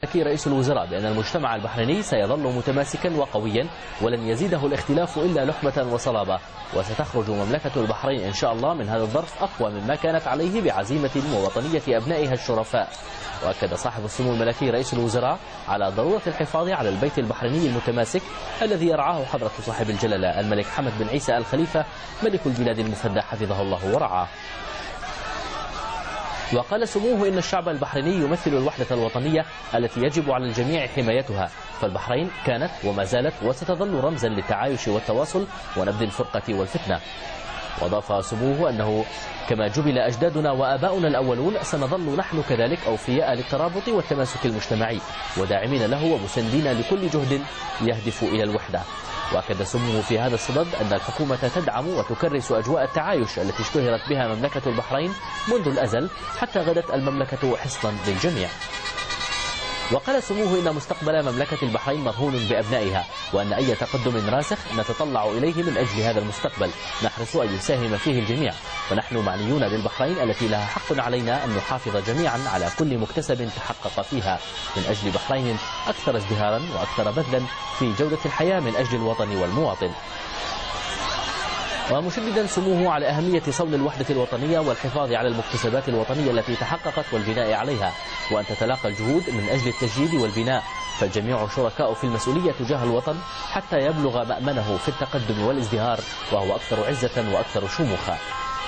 رئيس الوزراء بأن المجتمع البحريني سيظل متماسكا وقويا ولن يزيده الاختلاف إلا لحمة وصلابة، وستخرج مملكة البحرين إن شاء الله من هذا الظرف أقوى مما كانت عليه بعزيمة ووطنية أبنائها الشرفاء. وأكد صاحب السمو الملكي رئيس الوزراء على ضرورة الحفاظ على البيت البحريني المتماسك الذي يرعاه حضرة صاحب الجلالة الملك حمد بن عيسى آل خليفة ملك البلاد المفدى حفظه الله ورعاه. وقال سموه إن الشعب البحريني يمثل الوحدة الوطنية التي يجب على الجميع حمايتها، فالبحرين كانت وما زالت وستظل رمزا للتعايش والتواصل ونبذ الفرقة والفتنة. وأضاف سموه أنه كما جبل أجدادنا وآباؤنا الأولون سنظل نحن كذلك أوفياء للترابط والتماسك المجتمعي وداعمين له ومساندين لكل جهد يهدف إلى الوحدة. وأكد سموه في هذا الصدد أن الحكومة تدعم وتكرس أجواء التعايش التي اشتهرت بها مملكة البحرين منذ الأزل حتى غدت المملكة حصنا للجميع. وقال سموه إن مستقبل مملكة البحرين مرهون بأبنائها، وأن أي تقدم راسخ نتطلع إليه من أجل هذا المستقبل نحرص أن يساهم فيه الجميع، ونحن معنيون بالبحرين التي لها حق علينا أن نحافظ جميعا على كل مكتسب تحقق فيها من أجل بحرين أكثر ازدهارا وأكثر بذلا في جودة الحياة من أجل الوطن والمواطن. ومشددا سموه على أهمية صون الوحدة الوطنية والحفاظ على المكتسبات الوطنية التي تحققت والبناء عليها، وأن تتلاقى الجهود من أجل التجديد والبناء، فالجميع شركاء في المسؤولية تجاه الوطن حتى يبلغ مأمنه في التقدم والازدهار وهو أكثر عزة وأكثر شموخا.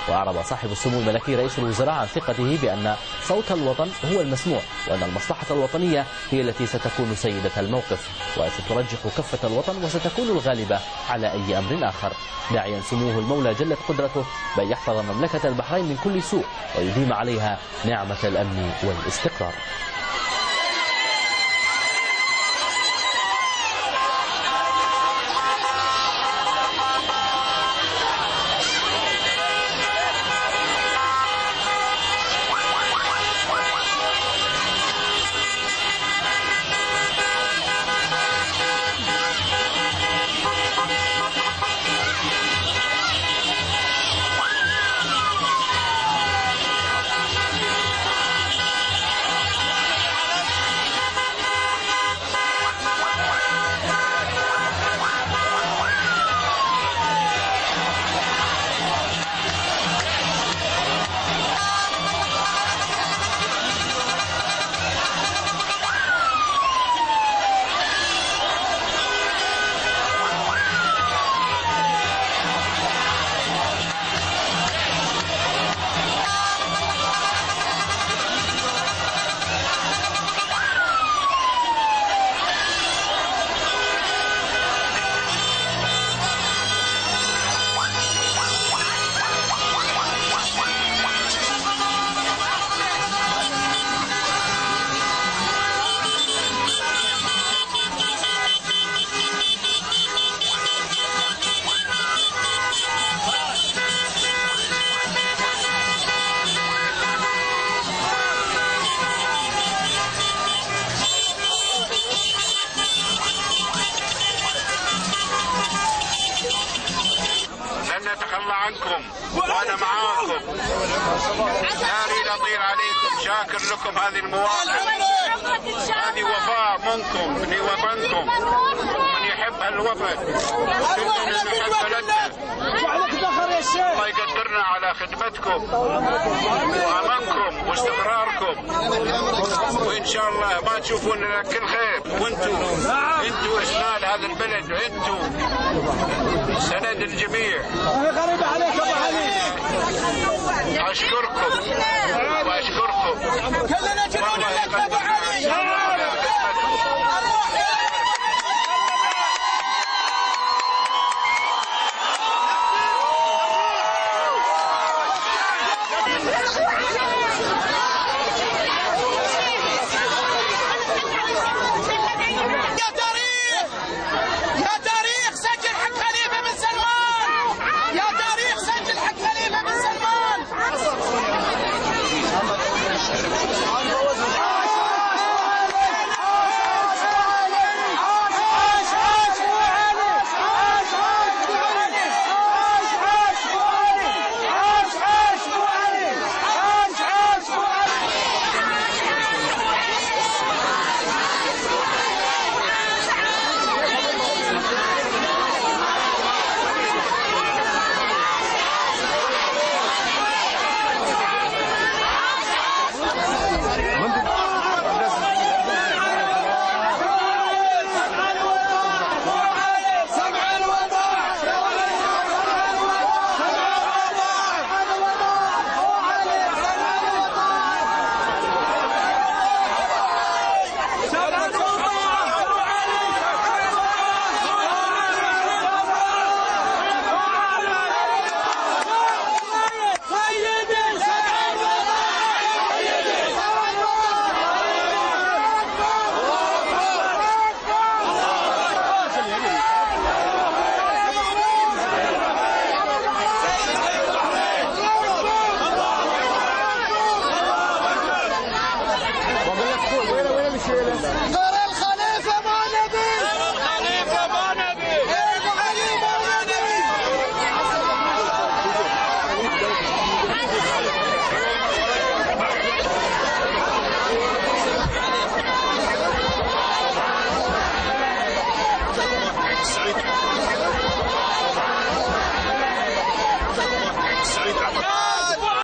وأعرب صاحب السمو الملكي رئيس الوزراء عن ثقته بأن صوت الوطن هو المسموع، وأن المصلحة الوطنية هي التي ستكون سيدة الموقف وسترجح كفة الوطن وستكون الغالبة على أي أمر آخر، داعيا سموه المولى جلت قدرته بأن يحفظ مملكة البحرين من كل سوء ويديم عليها نعمة الأمن والاستقرار. نتخلى عنكم وانا معاكم، لا اريد اطيل عليكم، شاكر لكم هذه المواقف، هذه وفاء منكم لوطنكم، من يحب هالوطن كلنا نحب بلدنا، الله يقدرنا على خدمتكم وامنكم واستقراركم، وان شاء الله ما تشوفون لنا كل خير، وانتوا اسناد هذا البلد، وانتوا سند الجميع. اشكركم واشكركم والله يقدرنا.